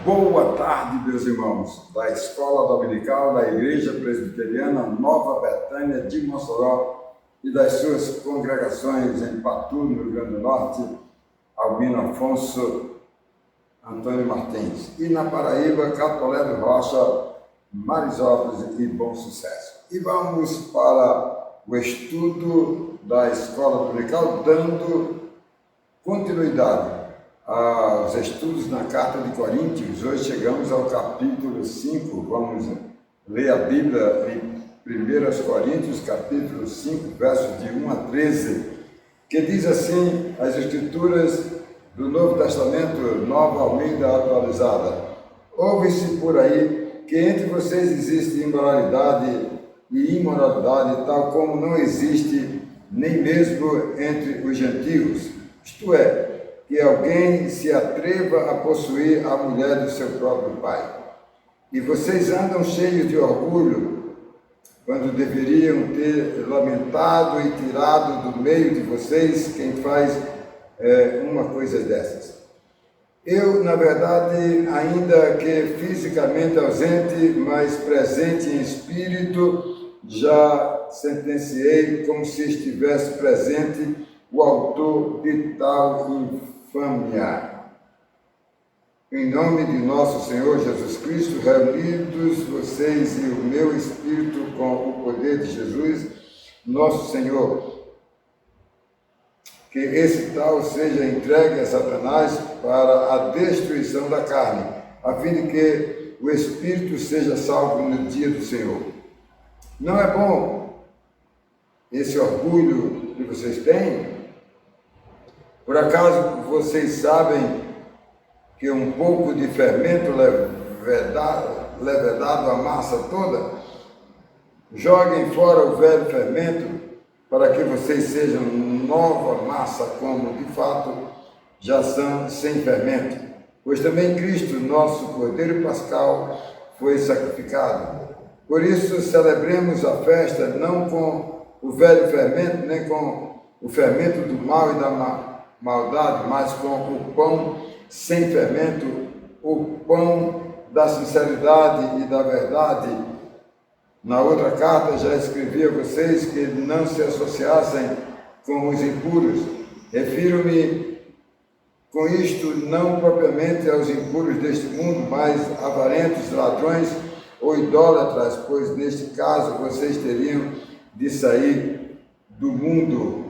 Boa tarde, meus irmãos, da Escola Dominical da Igreja Presbiteriana Nova Betânia de Mossoró e das suas congregações em Patu, no Rio Grande do Norte, Albino Afonso, Antônio Martins, e na Paraíba, Catolé do Rocha, Marisópolis e Bom Sucesso. E vamos para o estudo da Escola Dominical, dando continuidade aos estudos na Carta de Coríntios. Hoje chegamos ao capítulo 5, vamos ler a Bíblia em 1 Coríntios, capítulo 5, versos de 1 a 13, que diz assim, as Escrituras do Novo Testamento, Nova Almeida Atualizada: ouve-se por aí que entre vocês existe imoralidade e imoralidade, tal como não existe nem mesmo entre os gentios, isto é, que alguém se atreva a possuir a mulher do seu próprio pai. E vocês andam cheios de orgulho, quando deveriam ter lamentado e tirado do meio de vocês quem faz uma coisa dessas. Eu, na verdade, ainda que fisicamente ausente, mas presente em espírito, já sentenciei como se estivesse presente o autor de tal infâmia. Em nome de nosso Senhor Jesus Cristo, reunidos vocês e o meu espírito com o poder de Jesus, nosso Senhor, que esse tal seja entregue a Satanás para a destruição da carne, a fim de que o espírito seja salvo no dia do Senhor. Não é bom esse orgulho que vocês têm? Por acaso vocês sabem que um pouco de fermento levedado a massa toda? Joguem fora o velho fermento, para que vocês sejam nova massa, como de fato já são sem fermento. Pois também Cristo, nosso Cordeiro Pascal, foi sacrificado. Por isso celebremos a festa não com o velho fermento, nem com o fermento do mal e da maldade, mas com o pão sem fermento, o pão da sinceridade e da verdade. Na outra carta já escrevi a vocês que não se associassem com os impuros. Refiro-me com isto não propriamente aos impuros deste mundo, mas avarentos, ladrões ou idólatras, pois neste caso vocês teriam de sair do mundo.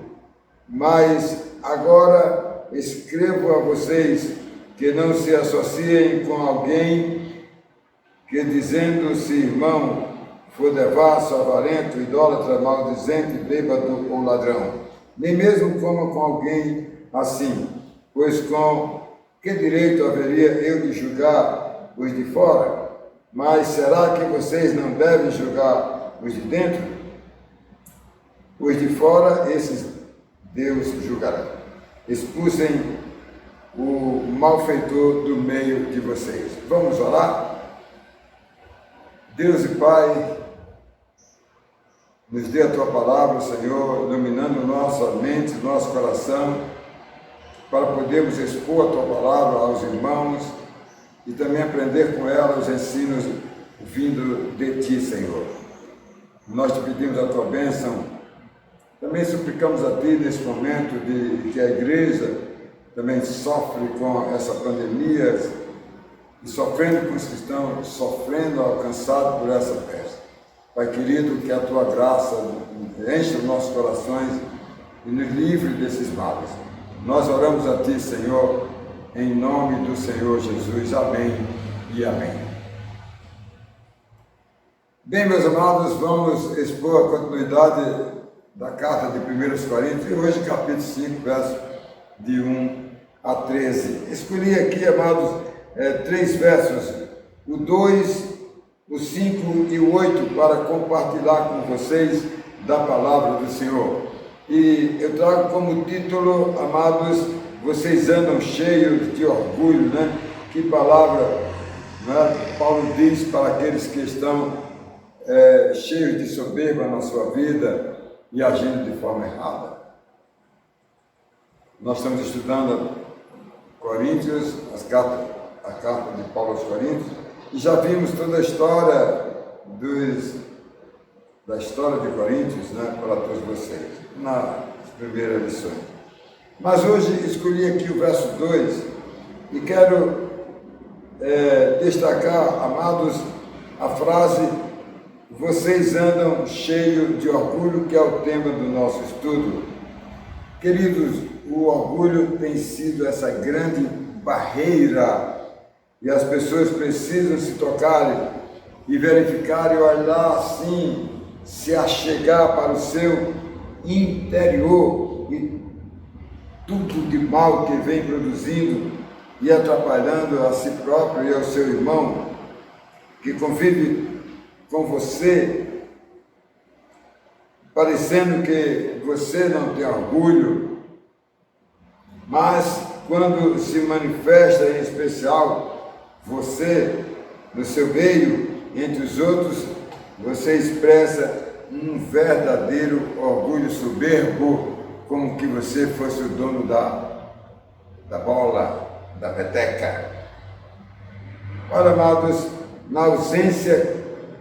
Mas agora escrevo a vocês que não se associem com alguém que, dizendo-se irmão, for devasso, avarento, idólatra, maldizente, bêbado ou ladrão. Nem mesmo coma com alguém assim, pois com que direito haveria eu de julgar os de fora? Mas será que vocês não devem julgar os de dentro? Os de fora, esses Deus julgará. Expulsem o malfeitor do meio de vocês. Vamos orar? Deus e Pai, nos dê a Tua palavra, Senhor, iluminando nossa mente, nosso coração, para podermos expor a Tua palavra aos irmãos e também aprender com ela os ensinos vindo de Ti, Senhor. Nós te pedimos a Tua bênção. Também suplicamos a Ti nesse momento de que a igreja também sofre com essa pandemia e sofrendo com os cristãos, sofrendo alcançado por essa peste. Pai querido, que a Tua graça enche os nossos corações e nos livre desses males. Nós oramos a Ti, Senhor, em nome do Senhor Jesus. Amém e amém. Bem, meus amados, vamos expor a continuidade da carta de 1 Coríntios, hoje capítulo 5, verso de 1 a 13. Escolhi aqui, amados, 3 versos, o 2, o 5 e o 8, para compartilhar com vocês da palavra do Senhor. E eu trago como título, amados, vocês andam cheios de orgulho, né? Que palavra, né? Paulo diz para aqueles que estão cheios de soberba na sua vida e agindo de forma errada. Nós estamos estudando Coríntios, a carta de Paulo aos Coríntios, e já vimos toda a história da história de Coríntios, né, para todos vocês, nas primeiras lições. Mas hoje escolhi aqui o verso 2 e quero destacar, amados, a frase: vocês andam cheios de orgulho, que é o tema do nosso estudo. Queridos, o orgulho tem sido essa grande barreira e as pessoas precisam se tocarem e verificarem, olhar assim, se achegar para o seu interior e tudo de mal que vem produzindo e atrapalhando a si próprio e ao seu irmão que convive com você, parecendo que você não tem orgulho, mas quando se manifesta em especial você no seu meio, entre os outros, você expressa um verdadeiro orgulho soberbo, como que você fosse o dono da bola, da peteca. Olha, amados, na ausência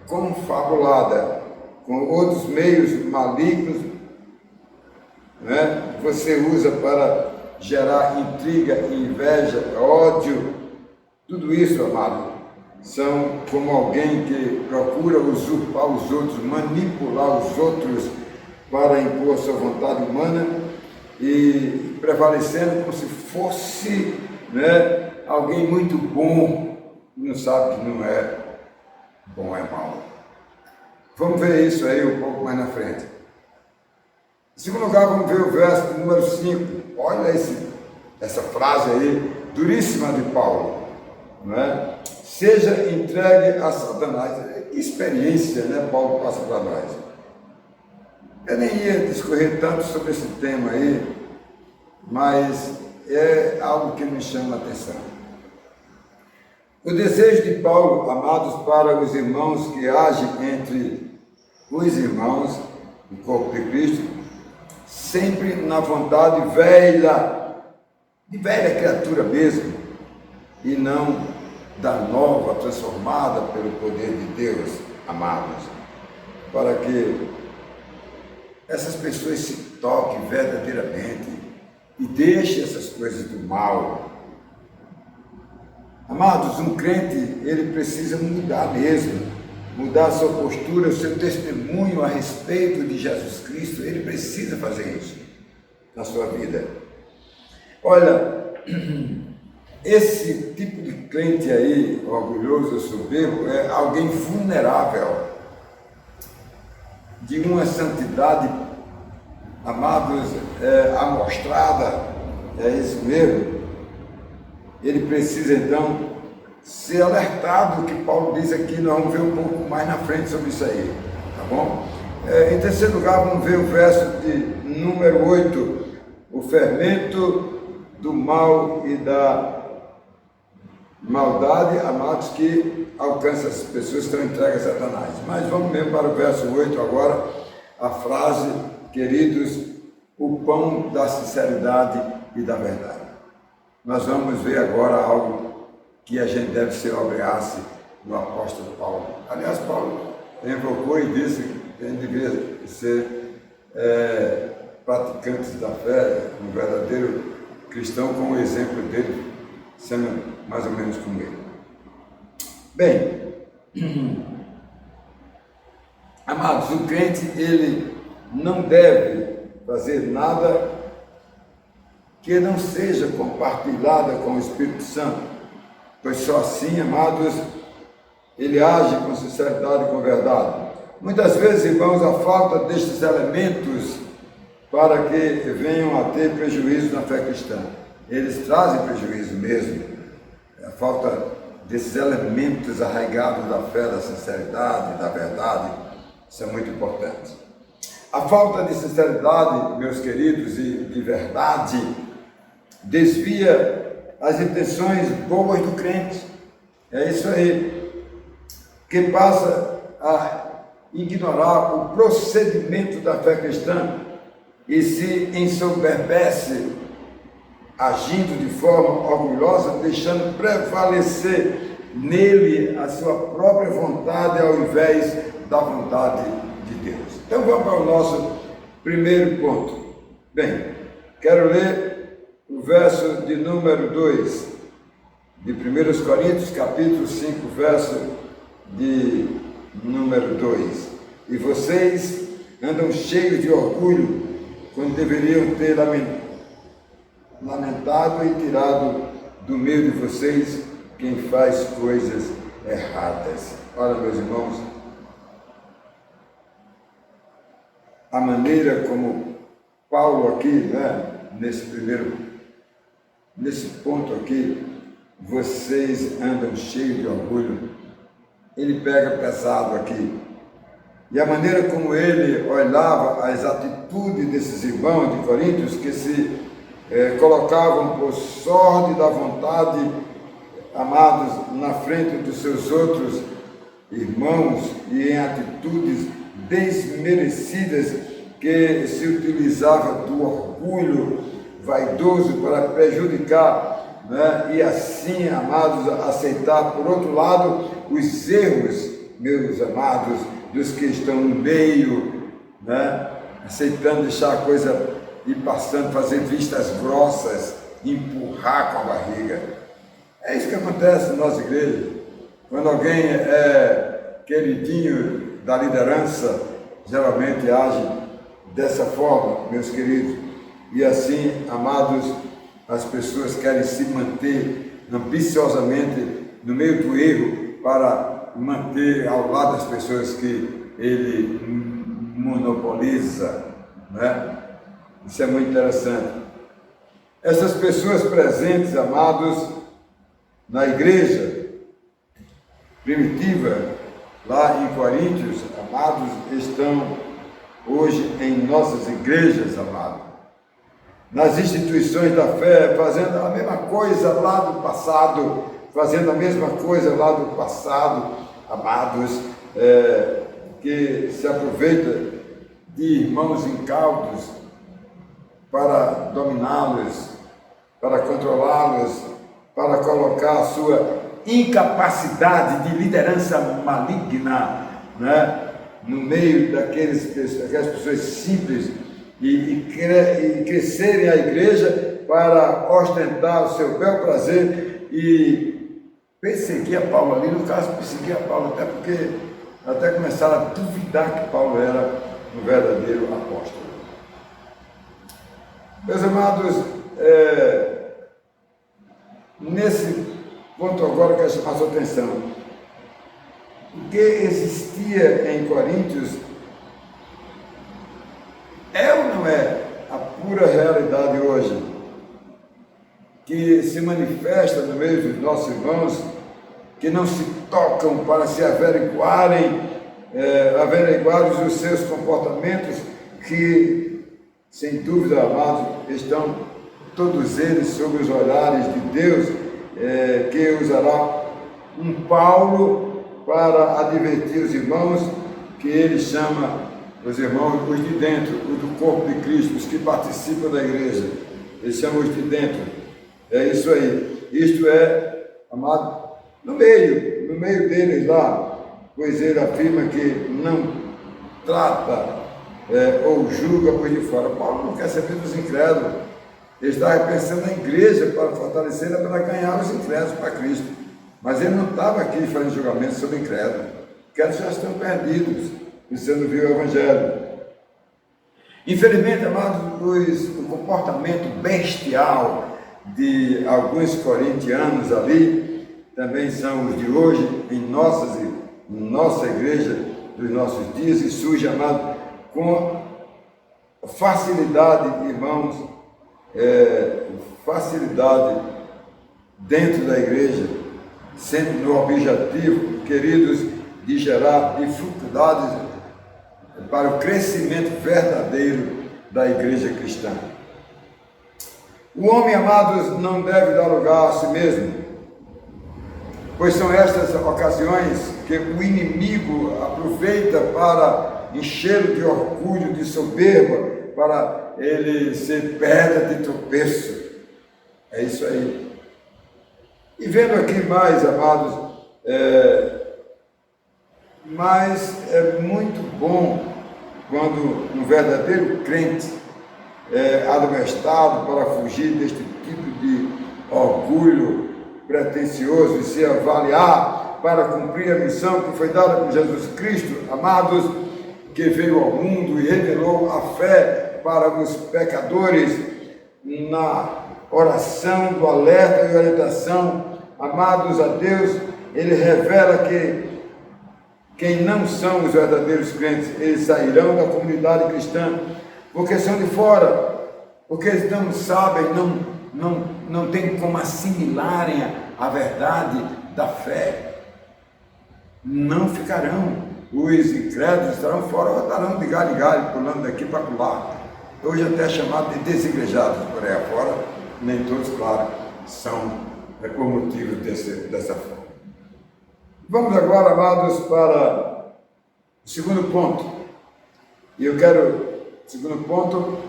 confabulada com outros meios malignos, né, você usa para gerar intriga, inveja, ódio. Tudo isso, amado, são como alguém que procura usurpar os outros, manipular os outros para impor sua vontade humana e prevalecendo como se fosse, né, alguém muito bom, não sabe que não é bom, é mal. Vamos ver isso aí um pouco mais na frente. Em segundo lugar, vamos ver o verso número 5. Olha essa frase aí, duríssima de Paulo, não é? Seja entregue a Satanás. Que experiência, né, Paulo passa para nós. Eu nem ia discorrer tanto sobre esse tema aí, mas é algo que me chama a atenção. O desejo de Paulo, amados, para os irmãos que agem entre os irmãos do corpo de Cristo, sempre na vontade velha, de velha criatura mesmo, e não da nova, transformada pelo poder de Deus, amados, para que essas pessoas se toquem verdadeiramente e deixem essas coisas do mal. Amados, um crente, ele precisa mudar mesmo, mudar a sua postura, o seu testemunho a respeito de Jesus Cristo. Ele precisa fazer isso na sua vida. Olha, esse tipo de crente aí, orgulhoso, soberbo, é alguém vulnerável, de uma santidade, amados, amostrada, é isso mesmo. Ele precisa então ser alertado, que Paulo diz aqui. Nós vamos ver um pouco mais na frente sobre isso aí, tá bom? Em terceiro lugar, vamos ver o verso de número 8, o fermento do mal e da maldade, amados, que alcança as pessoas que estão entregues a Satanás. Mas vamos mesmo para o verso 8 agora, a frase: queridos, o pão da sinceridade e da verdade. Nós vamos ver agora algo que a gente deve ser obrigasse no apóstolo Paulo. Aliás, Paulo invocou e disse que a gente deveria ser praticantes da fé, um verdadeiro cristão, com o exemplo dele, sendo mais ou menos como ele. Bem, amados, o crente, ele não deve fazer nada que não seja compartilhada com o Espírito Santo, pois só assim, amados, ele age com sinceridade e com verdade. Muitas vezes, irmãos, a falta destes elementos para que venham a ter prejuízo na fé cristã. Eles trazem prejuízo mesmo. A falta desses elementos arraigados da fé, da sinceridade, da verdade, isso é muito importante. A falta de sinceridade, meus queridos, e de verdade, desvia as intenções boas do crente. É isso aí. Que passa a ignorar o procedimento da fé cristã e se ensoberbece agindo de forma orgulhosa, deixando prevalecer nele a sua própria vontade ao invés da vontade de Deus. Então vamos para o nosso primeiro ponto. Bem, quero ler o verso de número 2 de 1 Coríntios, capítulo 5, verso de número 2. E vocês andam cheios de orgulho, quando deveriam ter lamentado e tirado do meio de vocês quem faz coisas erradas. Olha, meus irmãos, a maneira como Paulo aqui, nesse ponto aqui, vocês andam cheios de orgulho, ele pega pesado aqui. E a maneira como ele olhava as atitudes desses irmãos de Coríntios, que se colocavam por sorte da vontade, amados, na frente dos seus outros irmãos e em atitudes desmerecidas, que se utilizava do orgulho vaidoso para prejudicar, e assim, amados, aceitar, por outro lado, os erros, meus amados, dos que estão no meio, aceitando deixar a coisa ir passando, fazer vistas grossas, empurrar com a barriga. É isso que acontece na nossa igreja. Quando alguém é queridinho da liderança, geralmente age dessa forma, meus queridos. E assim, amados, as pessoas querem se manter ambiciosamente no meio do erro para manter ao lado das pessoas que ele monopoliza, Isso é muito interessante. Essas pessoas presentes, amados, na igreja primitiva, lá em Coríntios, amados, estão hoje em nossas igrejas, amados, nas instituições da fé, fazendo a mesma coisa lá do passado, amados, que se aproveita de irmãos incautos para dominá-los, para controlá-los, para colocar a sua incapacidade de liderança maligna, no meio daquelas pessoas simples e crescerem a igreja para ostentar o seu bel prazer e perseguir a Paulo ali, no caso perseguir a Paulo, até começaram a duvidar que Paulo era um verdadeiro apóstolo. Meus amados, nesse ponto agora eu quero chamar a sua atenção. O que existia em Coríntios é ou não é a pura realidade hoje, que se manifesta no meio dos nossos irmãos, que não se tocam para se averiguarem os seus comportamentos, que, sem dúvida, amados, estão todos eles sob os olhares de Deus, que usará um Paulo para advertir os irmãos, que ele chama os irmãos os de dentro, os do corpo de Cristo, os que participam da igreja. Ele chama os de dentro. É isso aí. Isto é, amado, no meio deles lá, pois ele afirma que não trata ou julga por de fora. Paulo não quer saber dos incrédulos. Ele estava pensando na igreja para fortalecê-la, para ganhar os incrédulos para Cristo. Mas ele não estava aqui fazendo julgamento sobre incrédulos. Incrédulos já estão perdidos, você não viu o Evangelho. Infelizmente, amados, o comportamento bestial de alguns corintianos ali também são os de hoje em nossa igreja dos nossos dias, e surge, amado, com facilidade, irmãos, facilidade dentro da igreja, sempre no objetivo, queridos, de gerar dificuldades para o crescimento verdadeiro da igreja cristã. O homem, amados, não deve dar lugar a si mesmo, pois são estas ocasiões que o inimigo aproveita para enchê-lo de orgulho, de soberba, para ele ser pedra de tropeço. É isso aí. E vendo aqui mais, amados, mas é muito bom quando um verdadeiro crente é admoestado para fugir deste tipo de orgulho pretensioso e se avaliar para cumprir a missão que foi dada por Jesus Cristo, amados, que veio ao mundo e revelou a fé para os pecadores na oração do alerta e orientação, amados a Deus. Ele revela que quem não são os verdadeiros crentes, eles sairão da comunidade cristã, porque são de fora, porque eles não sabem, não têm como assimilarem a verdade da fé. Não ficarão. Os incrédulos estarão fora, rodarão de galho em galho, pulando daqui para lá. Hoje até é chamado de desigrejados por aí afora, nem todos, claro, são por motivo dessa forma. Vamos agora, amados, para o segundo ponto. E eu quero, segundo ponto,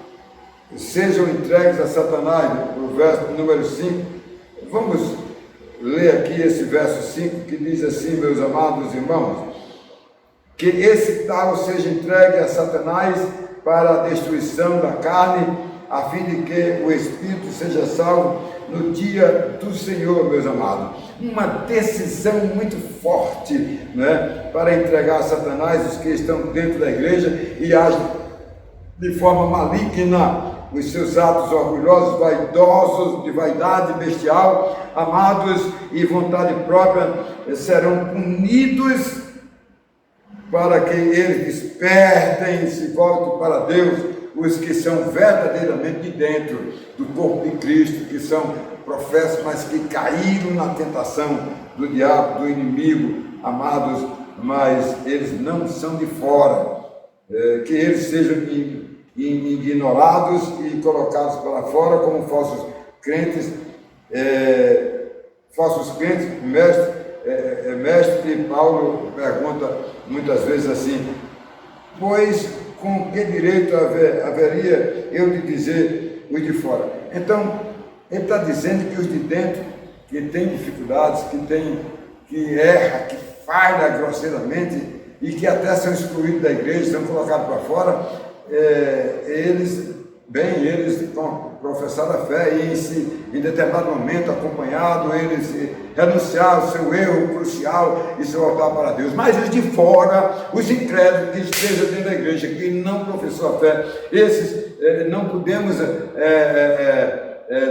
sejam entregues a Satanás, o verso número 5. Vamos ler aqui esse verso 5 que diz assim, meus amados irmãos, que esse tal seja entregue a Satanás para a destruição da carne, a fim de que o Espírito seja salvo no dia do Senhor, meus amados. Uma decisão muito forte, né, para entregar a Satanás os que estão dentro da igreja e agem de forma maligna, os seus atos orgulhosos, vaidosos, de vaidade bestial, amados, e vontade própria serão punidos para que eles despertem e se voltem para Deus, os que são verdadeiramente de dentro do corpo de Cristo, que são profetas, mas que caíram na tentação do diabo, do inimigo, amados, mas eles não são de fora, que eles sejam ignorados e colocados para fora como falsos crentes, mestre Paulo pergunta muitas vezes assim, pois com que direito haveria eu de dizer os de fora? Então, ele está dizendo que os de dentro, que têm dificuldades, que erra, que falha grosseiramente e que até são excluídos da igreja, são colocados para fora, eles professaram a fé e em determinado momento, acompanhado, eles renunciaram ao seu erro crucial e se voltar para Deus. Mas os de fora, os incrédulos que estejam dentro da igreja, que não professou a fé, esses não podemos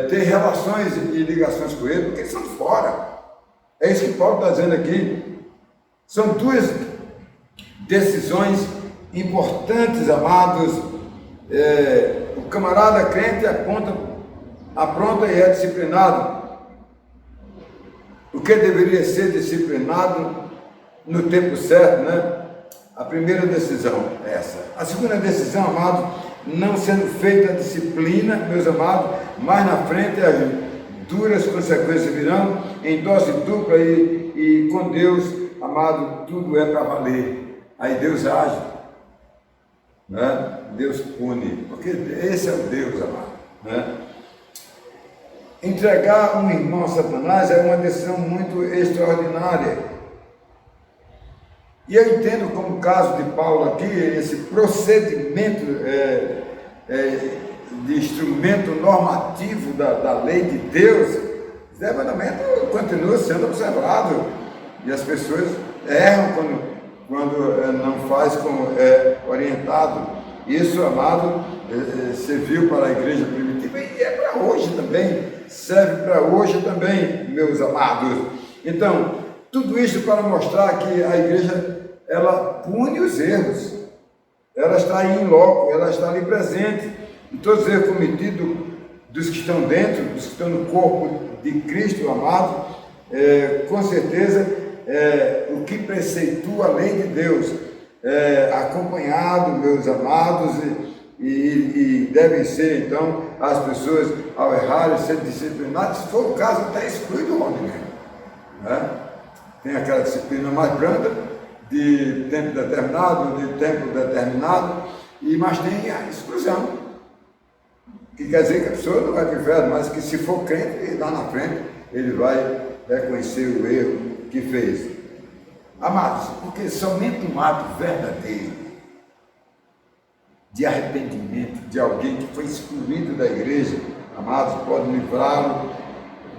ter relações e ligações com eles, porque eles são de fora. É isso que Paulo está dizendo aqui. São duas decisões importantes, amados. O camarada crente apronta e é disciplinado. O que deveria ser disciplinado no tempo certo, né? A primeira decisão é essa. A segunda decisão, amados, não sendo feita a disciplina, meus amados, mais na frente as duras consequências virão em dose dupla e com Deus, amado, tudo é para valer. Aí Deus age, né? Deus pune, porque esse é o Deus, amado, né? Entregar um irmão a Satanás é uma decisão muito extraordinária. E eu entendo como o caso de Paulo aqui, esse procedimento de instrumento normativo da lei de Deus, esse mandamento continua sendo observado. E as pessoas erram quando não faz como é orientado. Isso, amado, serviu para a igreja primitiva e é para hoje também, serve para hoje também, meus amados. Então, tudo isso para mostrar que a igreja, ela pune os erros, ela está aí em loco, ela está ali presente, e todos os erros cometidos dos que estão dentro, dos que estão no corpo de Cristo, amado, com certeza, o que preceitua a lei de Deus, acompanhado, meus amados, e devem ser, então, as pessoas, ao errarem, ser disciplinadas, se for o caso, até exclui do homem, né? Tem aquela disciplina mais branda, de tempo determinado, mas tem a exclusão, que quer dizer que a pessoa não vai para o inferno, mas que se for crente, lá na frente, ele vai reconhecer o erro que fez. Amados, porque somente um ato verdadeiro de arrependimento de alguém que foi excluído da igreja, amados, pode livrá-lo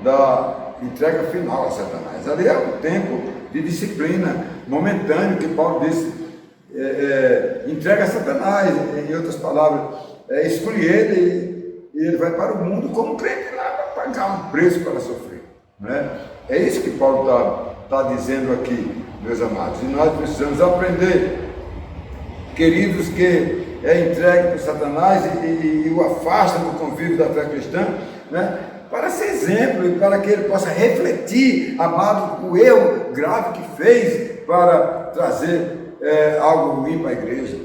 da entrega final a Satanás. Ali é um tempo de disciplina momentâneo que Paulo disse, entrega a Satanás, em outras palavras, exclui ele e ele vai para o mundo como crente lá para pagar um preço para sofrer. Né? É isso que Paulo está dizendo aqui, meus amados, e nós precisamos aprender, queridos, que é entregue para Satanás e o afasta do convívio da fé cristã, né? Para ser exemplo e para que ele possa refletir, amado, o erro grave que fez para trazer algo ruim para a igreja.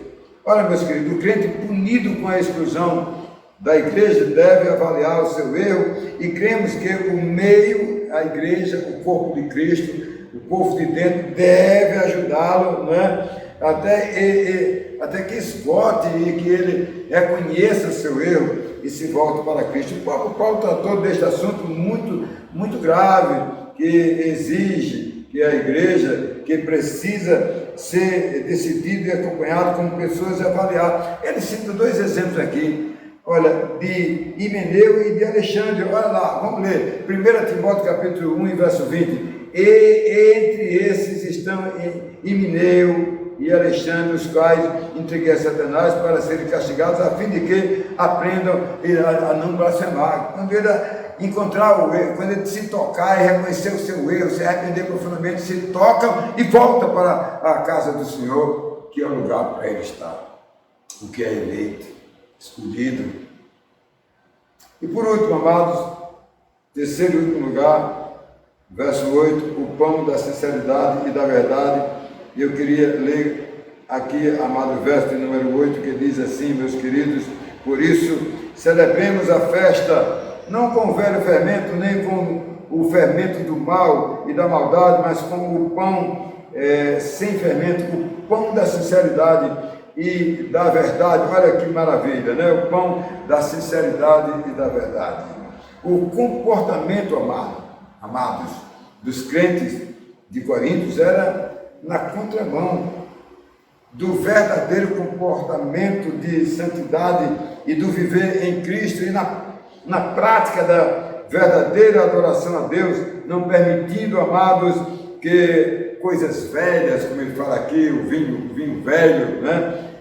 Olha, meus queridos, o crente punido com a exclusão da igreja deve avaliar o seu erro e cremos que o meio, a igreja, o corpo de Cristo, o povo de dentro deve ajudá-lo, né? Até que esgote e que ele reconheça seu erro e se volte para Cristo. O próprio Paulo tratou deste assunto muito, muito grave, que exige que a igreja, que precisa ser decidida e acompanhada como pessoas avaliadas. Ele cita dois exemplos aqui, olha, de Himeneu e de Alexandre. Olha lá, vamos ler, 1 Timóteo capítulo 1, verso 20. E entre esses estão Himeneu e Alexandre, os quais entreguei a Satanás para serem castigados, a fim de que aprendam a não blasfemar. Quando ele encontrar o erro, quando ele se tocar e reconhecer o seu erro, se arrepender profundamente, se toca e volta para a casa do Senhor, que é o lugar para ele estar, o que é eleito, escolhido. E por último, amados, terceiro e último lugar, verso 8, o pão da sinceridade e da verdade. E eu queria ler aqui, amado, verso de número 8, que diz assim, meus queridos: por isso, celebremos a festa, não com o velho fermento, nem com o fermento do mal e da maldade, mas com o pão sem fermento, o pão da sinceridade e da verdade. Olha que maravilha, né? O pão da sinceridade e da verdade. O comportamento, amados, dos crentes de Coríntios era na contramão do verdadeiro comportamento de santidade e do viver em Cristo e na prática da verdadeira adoração a Deus, não permitindo, amados, que coisas velhas, como ele fala aqui, o vinho velho, né?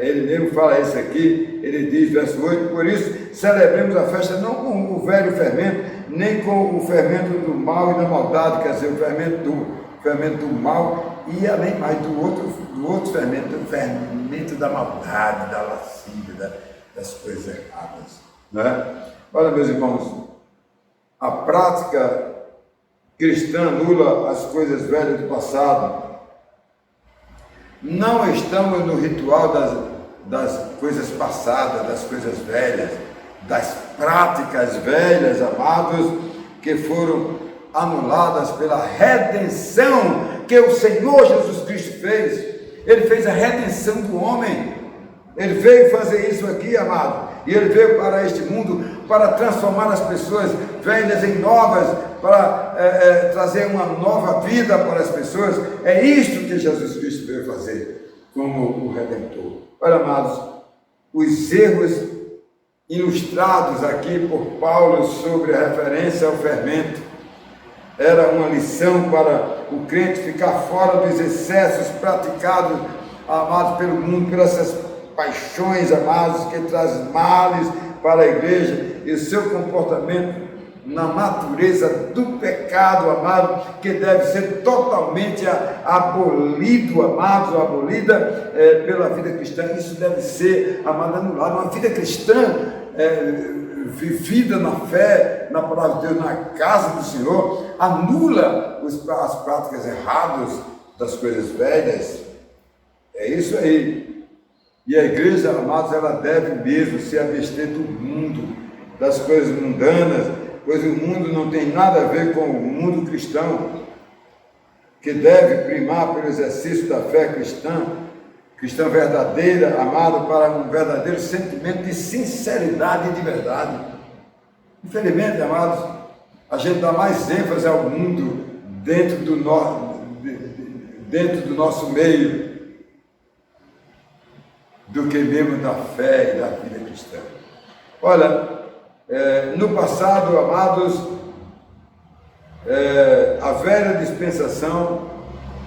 Ele mesmo fala isso aqui, ele diz, verso 8, por isso celebremos a festa não com o velho fermento, nem com o fermento do mal e da maldade, quer dizer, o fermento do mal e além mais do outro fermento, o fermento da maldade, da lascívia, das coisas erradas, né? Olha, meus irmãos, a prática cristã anula as coisas velhas do passado. Não estamos no ritual das coisas passadas, das coisas velhas, das práticas velhas, amados, que foram anuladas pela redenção que o Senhor Jesus Cristo fez. Ele fez a redenção do homem. Ele veio fazer isso aqui, amado, e ele veio para este mundo para transformar as pessoas velhas em novas, para trazer uma nova vida para as pessoas. É isto que Jesus Cristo veio fazer como o Redentor. Olha, amados, os erros ilustrados aqui por Paulo sobre a referência ao fermento era uma lição para o crente ficar fora dos excessos praticados, amados, pelo mundo, pelas essas paixões, amados, que trazem males para a igreja, e o seu comportamento na natureza do pecado, amado, que deve ser totalmente abolido, amados, abolida pela vida cristã. Isso deve ser, amado, anulado. Uma vida cristã vivida na fé, na palavra de Deus, na casa do Senhor, anula as práticas erradas das coisas velhas. É isso aí. E a igreja, amados, ela deve mesmo se abster do mundo, das coisas mundanas, pois o mundo não tem nada a ver com o mundo cristão, que deve primar pelo exercício da fé cristã, cristã verdadeira, amado, para um verdadeiro sentimento de sinceridade e de verdade. Infelizmente, amados, a gente dá mais ênfase ao mundo dentro do nosso meio do que mesmo da fé e da vida cristã. Olha, no passado, amados, a velha dispensação,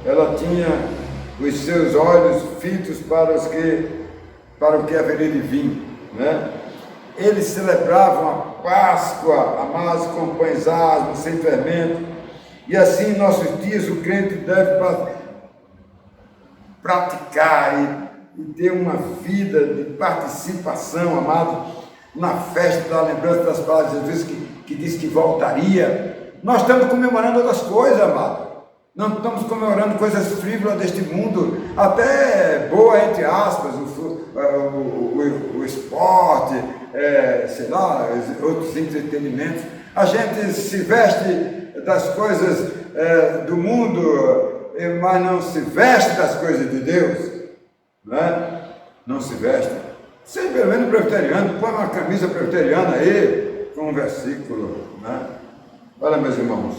ela tinha os seus olhos fitos para o que haveria de vir, né? Eles celebravam a Páscoa, amados, com pães asmos, sem fermento, e assim em nossos dias o crente deve praticar e ter uma vida de participação, amado, na festa da lembrança das palavras de Jesus que diz que voltaria. Nós estamos comemorando outras coisas, amado. Não estamos comemorando coisas frívolas deste mundo, até boa, entre aspas, o esporte, sei lá, outros entretenimentos. A gente se veste das coisas do mundo, mas não se veste das coisas de Deus, né? Não se veste. Seja pelo menos presbiteriano, põe uma camisa presbiteriana aí, com um versículo, né? Olha, meus irmãos,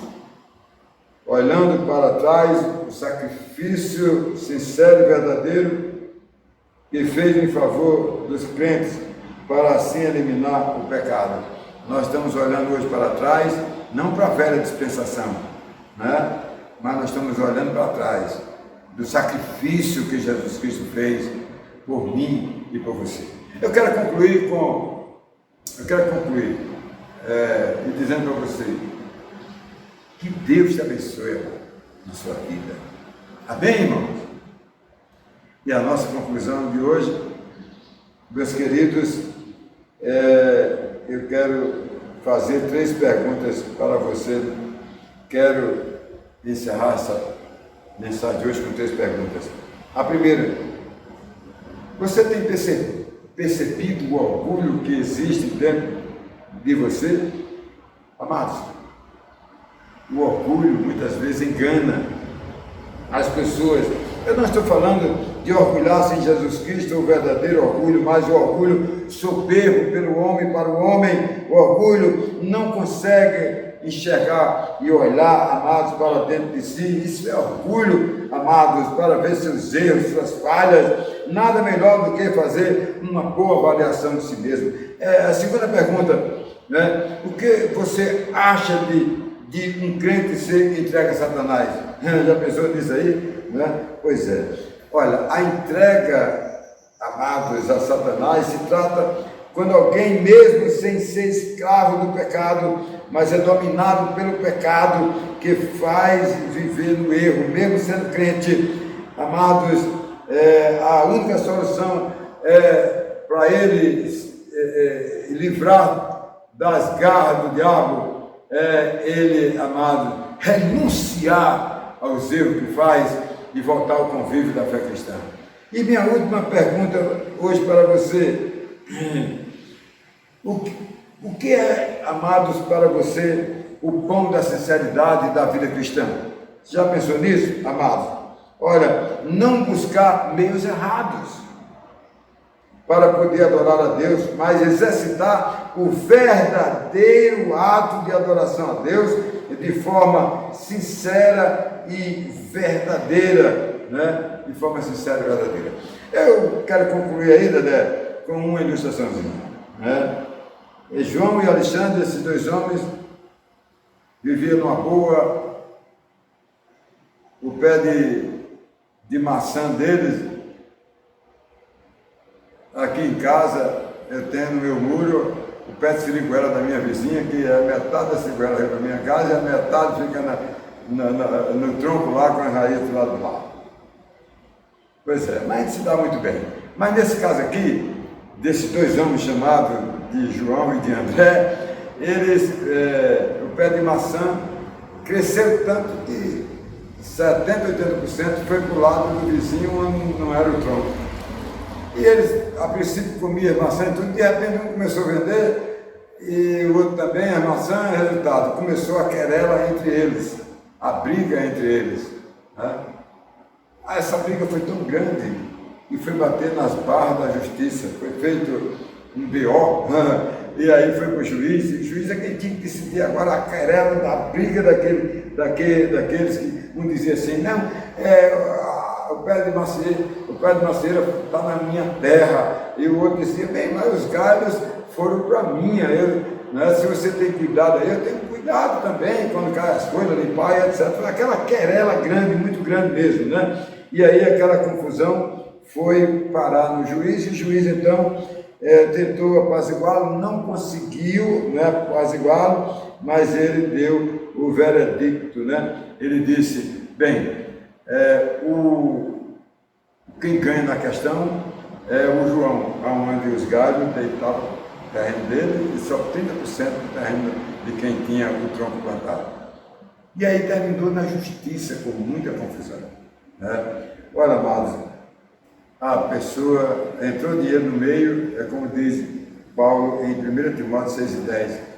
olhando para trás, o sacrifício sincero e verdadeiro que fez em favor dos crentes para assim eliminar o pecado. Nós estamos olhando hoje para trás, não para a velha dispensação, né? Mas nós estamos olhando para trás do sacrifício que Jesus Cristo fez por mim e por você. Eu quero concluir e dizendo para você que Deus te abençoe na sua vida. Amém, irmãos? E a nossa conclusão de hoje, meus queridos, eu quero fazer 3 perguntas para você. Quero encerrar essa mensagem de hoje com 3 perguntas. A primeira: você tem percebido o orgulho que existe dentro de você? Amados, o orgulho muitas vezes engana as pessoas. Eu não estou falando de orgulhar-se em Jesus Cristo, o verdadeiro orgulho, mas o orgulho soberbo pelo homem para o homem. O orgulho não consegue enxergar e olhar, amados, para dentro de si. Isso é orgulho, amados, para ver seus erros, suas falhas. Nada melhor do que fazer uma boa avaliação de si mesmo. A segunda pergunta, né? O que você acha de um crente ser entregue a Satanás? Já pensou nisso aí? Né? Pois é. Olha, a entrega, amados, a Satanás se trata quando alguém, mesmo sem ser escravo do pecado, mas é dominado pelo pecado, que faz viver no erro, mesmo sendo crente. Amados, a única solução para ele livrar das garras do diabo ele, amado, renunciar aos erros que faz e voltar ao convívio da fé cristã. E minha última pergunta hoje para você: o que é, amados, para você o pão da sinceridade da vida cristã? Você já pensou nisso, amados? Olha, não buscar meios errados para poder adorar a Deus, mas exercitar o verdadeiro ato de adoração a Deus de forma sincera e verdadeira, né? De forma sincera e verdadeira. Eu quero concluir ainda, né, com uma ilustraçãozinha, né? João e Alexandre, esses 2 homens, viviam numa boa. O pé de maçã deles, aqui em casa, eu tenho no meu muro o pé de siriguela da minha vizinha, que é metade da siriguela da minha casa e a metade fica no tronco lá, com as raízes do lado do lado. Pois é, mas a gente se dá muito bem. Mas nesse caso aqui, desses 2 homens chamados de João e de André, o pé de maçã cresceu tanto que 70%, 80% foi para o lado do vizinho, onde não era o tronco. E eles, a princípio, comiam maçã e tudo, de repente um começou a vender, e o outro também, a maçã, resultado, começou a querela entre eles, a briga entre eles, né? Essa briga foi tão grande, e foi bater nas barras da justiça. Foi feito um BO, e aí foi para o juiz, e o juiz é quem tinha que decidir agora a querela da briga daqueles que um dizia assim, não, o pé de macieira está na minha terra, e o outro dizia, bem, mas os galhos foram para minha, né, se você tem cuidado aí, eu tenho cuidado também, quando cai as coisas, limpar e etc. Aquela querela grande, muito grande mesmo, né? E aí aquela confusão foi parar no juiz, e o juiz então tentou apaziguá-lo, não conseguiu, né, apaziguá-lo, mas ele deu o veredicto, né? Ele disse, bem, quem ganha na questão é o João, onde os galhos deitavam o terreno dele e só 30% do terreno de quem tinha o tronco plantado. E aí terminou na justiça com muita confusão, né? Olha, amados, a pessoa entrou dinheiro no meio, como diz Paulo em 1 Timóteo 6,10,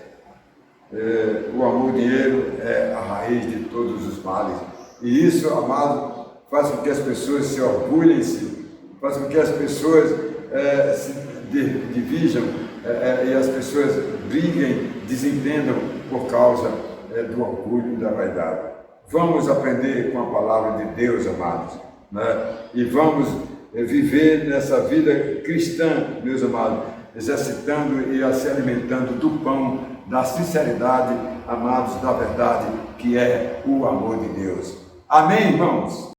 o amor, o dinheiro é a raiz de todos os males. E isso, amado, faz com que as pessoas se orgulhem-se, faz com que as pessoas se dividam e as pessoas briguem, desentendam por causa do orgulho e da vaidade. Vamos aprender com a palavra de Deus, amados, né? E vamos viver nessa vida cristã, meus amados, exercitando e se alimentando do pão da sinceridade, amados, da verdade, que é o amor de Deus. Amém, irmãos?